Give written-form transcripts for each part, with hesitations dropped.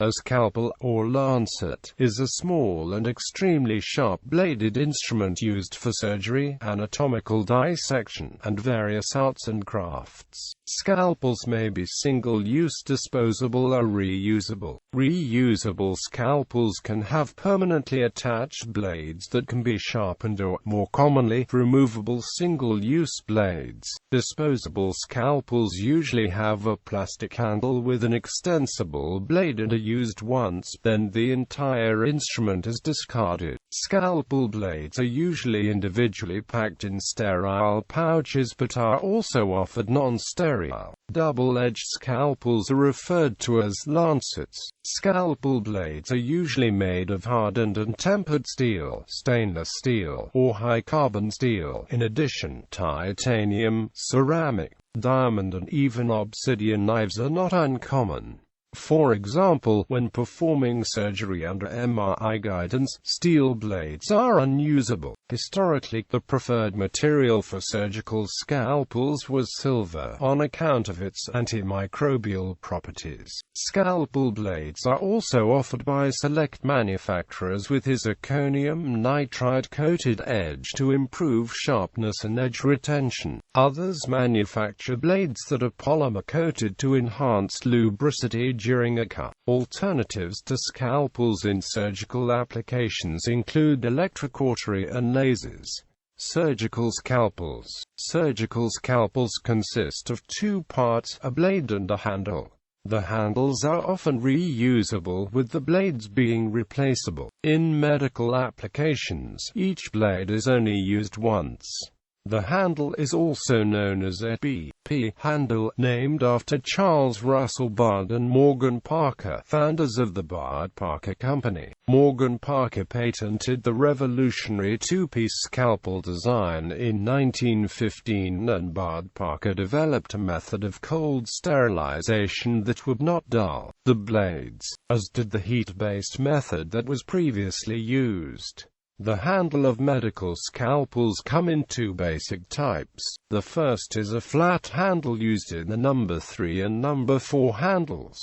A scalpel, or lancet, is a small and extremely sharp-bladed instrument used for surgery, anatomical dissection, and various arts and crafts. Scalpels may be single-use, disposable, or reusable. Reusable scalpels can have permanently attached blades that can be sharpened or, more commonly, removable single-use blades. Disposable scalpels usually have a plastic handle with an extensible blade and are used once, then the entire instrument is discarded. Scalpel blades are usually individually packed in sterile pouches but are also offered non-sterile. Double-edged scalpels are referred to as lancets. Scalpel blades are usually made of hardened and tempered steel, stainless steel, or high-carbon steel. In addition, titanium, ceramic, diamond and even obsidian knives are not uncommon. For example, when performing surgery under MRI guidance, steel blades are unusable. Historically, the preferred material for surgical scalpels was silver, on account of its antimicrobial properties. Scalpel blades are also offered by select manufacturers with zirconium nitride-coated edge to improve sharpness and edge retention. Others manufacture blades that are polymer-coated to enhance lubricity during a cut. Alternatives to scalpels in surgical applications include electrocautery and lasers. Surgical scalpels. Surgical scalpels consist of two parts, a blade and a handle. The handles are often reusable, with the blades being replaceable. In medical applications, each blade is only used once. The handle is also known as a BP handle, named after Charles Russell Bard and Morgan Parker, founders of the Bard-Parker Company. Morgan Parker patented the revolutionary two-piece scalpel design in 1915, and Bard-Parker developed a method of cold sterilization that would not dull the blades, as did the heat-based method that was previously used. The handle of medical scalpels come in two basic types. The first is a flat handle used in the number 3 and number 4 handles.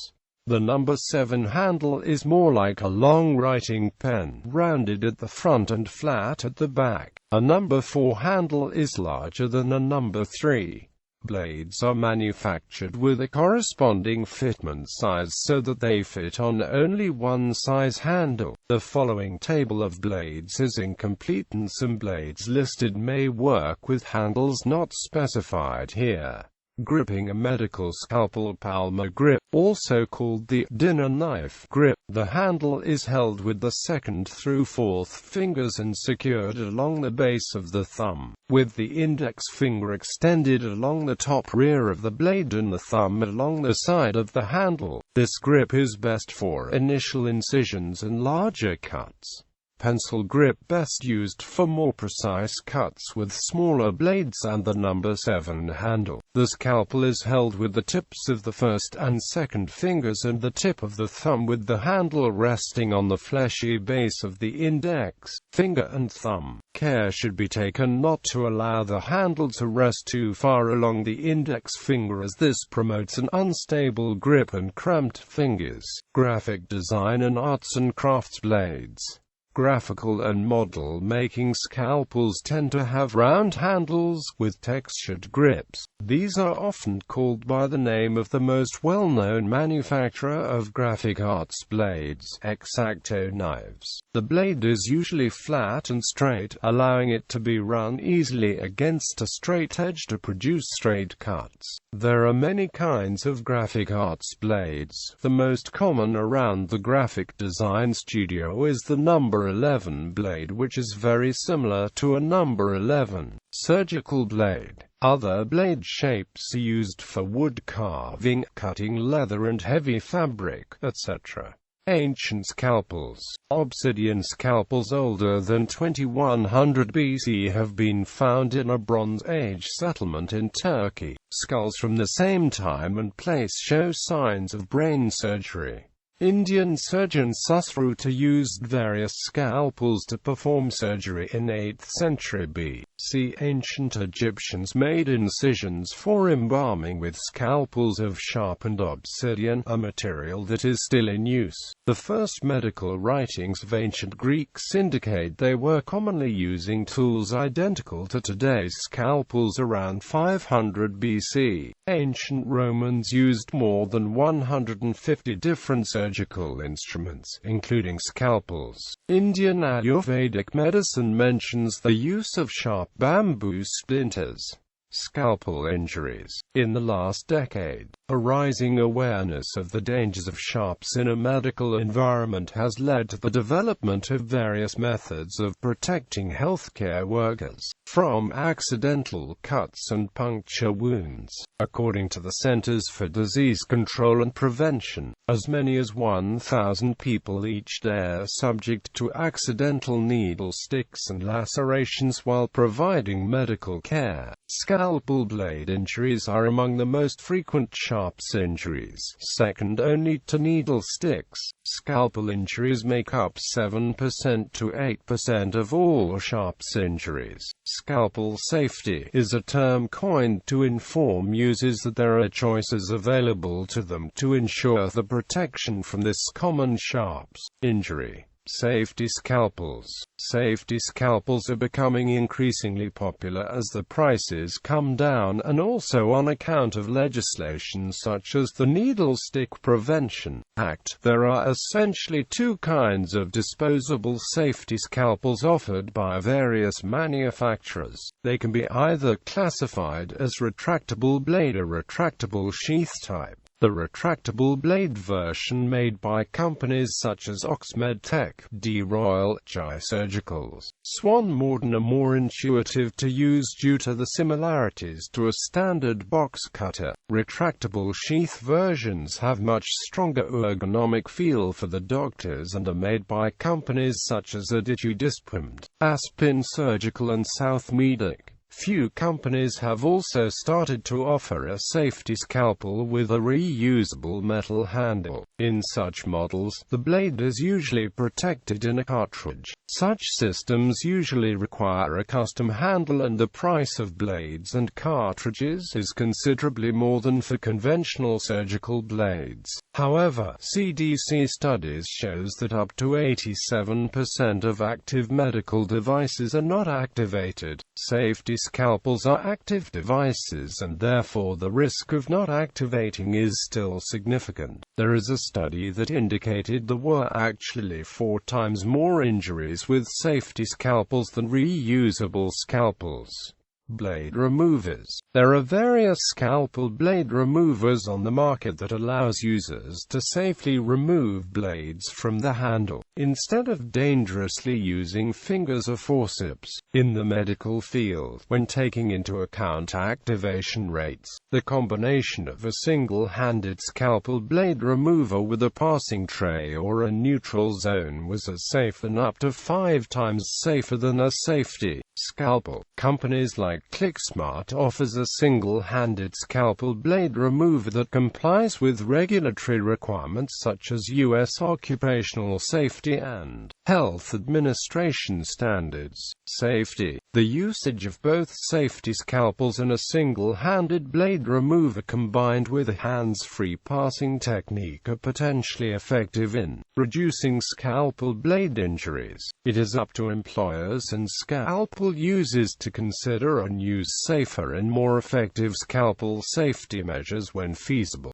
The number 7 handle is more like a long writing pen, rounded at the front and flat at the back. A number 4 handle is larger than a number 3. Blades are manufactured with a corresponding fitment size so that they fit on only one size handle. The following table of blades is incomplete, and some blades listed may work with handles not specified here. Gripping a medical scalpel. Palmar grip, also called the dinner knife grip. The handle is held with the 2nd through 4th fingers and secured along the base of the thumb, with the index finger extended along the top rear of the blade and the thumb along the side of the handle. This grip is best for initial incisions and larger cuts. Pencil grip, best used for more precise cuts with smaller blades, and the number 7 handle. The scalpel is held with the tips of the 1st and 2nd fingers and the tip of the thumb, with the handle resting on the fleshy base of the index finger and thumb. Care should be taken not to allow the handle to rest too far along the index finger, as this promotes an unstable grip and cramped fingers. Graphic design and arts and crafts blades. Graphical and model-making scalpels tend to have round handles with textured grips. These are often called by the name of the most well-known manufacturer of graphic arts blades, X-Acto knives. The blade is usually flat and straight, allowing it to be run easily against a straight edge to produce straight cuts. There are many kinds of graphic arts blades. The most common around the graphic design studio is the number 11 blade, which is very similar to a number 11 surgical blade. Other blade shapes are used for wood carving, cutting leather and heavy fabric, etc. Ancient scalpels. Obsidian scalpels older than 2100 BC have been found in a Bronze Age settlement in Turkey. Skulls from the same time and place show signs of brain surgery. Indian surgeon Susruta used various scalpels to perform surgery in 8th century BC. See ancient Egyptians made incisions for embalming with scalpels of sharpened obsidian, a material that is still in use. The first medical writings of ancient Greeks indicate they were commonly using tools identical to today's scalpels around 500 BC. Ancient Romans used more than 150 different surgical instruments, including scalpels. Indian Ayurvedic medicine mentions the use of sharp bamboo splinters. Scalpel injuries. In the last decade, a rising awareness of the dangers of sharps in a medical environment has led to the development of various methods of protecting healthcare workers from accidental cuts and puncture wounds. According to the Centers for Disease Control and Prevention, as many as 1,000 people each day are subject to accidental needle sticks and lacerations while providing medical care. Scalpel blade injuries are among the most frequent sharps injuries, second only to needle sticks. Scalpel injuries make up 7% to 8% of all sharps injuries. Scalpel safety is a term coined to inform users that there are choices available to them to ensure the protection from this common sharps injury. Safety scalpels. Safety scalpels are becoming increasingly popular as the prices come down and also on account of legislation such as the Needle Stick Prevention Act. There are essentially two kinds of disposable safety scalpels offered by various manufacturers. They can be either classified as retractable blade or retractable sheath type. The retractable blade version made by companies such as Oxmed Tech, D-Royal, Jai Surgicals, Swan Morton are more intuitive to use due to the similarities to a standard box cutter. Retractable sheath versions have much stronger ergonomic feel for the doctors and are made by companies such as blades.Disposable, Aspen Surgical and South Medic. Few companies have also started to offer a safety scalpel with a reusable metal handle. In such models, the blade is usually protected in a cartridge. Such systems usually require a custom handle and the price of blades and cartridges is considerably more than for conventional surgical blades. However, CDC studies shows that up to 87% of active medical devices are not activated. Safety scalpels are active devices and therefore the risk of not activating is still significant. There is a study that indicated there were actually 4 times more injuries with safety scalpels than reusable scalpels. Blade removers. There are various scalpel blade removers on the market that allows users to safely remove blades from the handle, instead of dangerously using fingers or forceps. In the medical field, when taking into account activation rates, the combination of a single-handed scalpel blade remover with a passing tray or a neutral zone was as safe and up to 5 times safer than a safety scalpel. Companies like ClickSmart offers a single-handed scalpel blade remover that complies with regulatory requirements such as U.S. Occupational Safety and Health Administration standards. Safety. The usage of both safety scalpels and a single-handed blade remover combined with a hands-free passing technique are potentially effective in reducing scalpel blade injuries. It is up to employers and scalpel users to consider and use safer and more effective scalpel safety measures when feasible.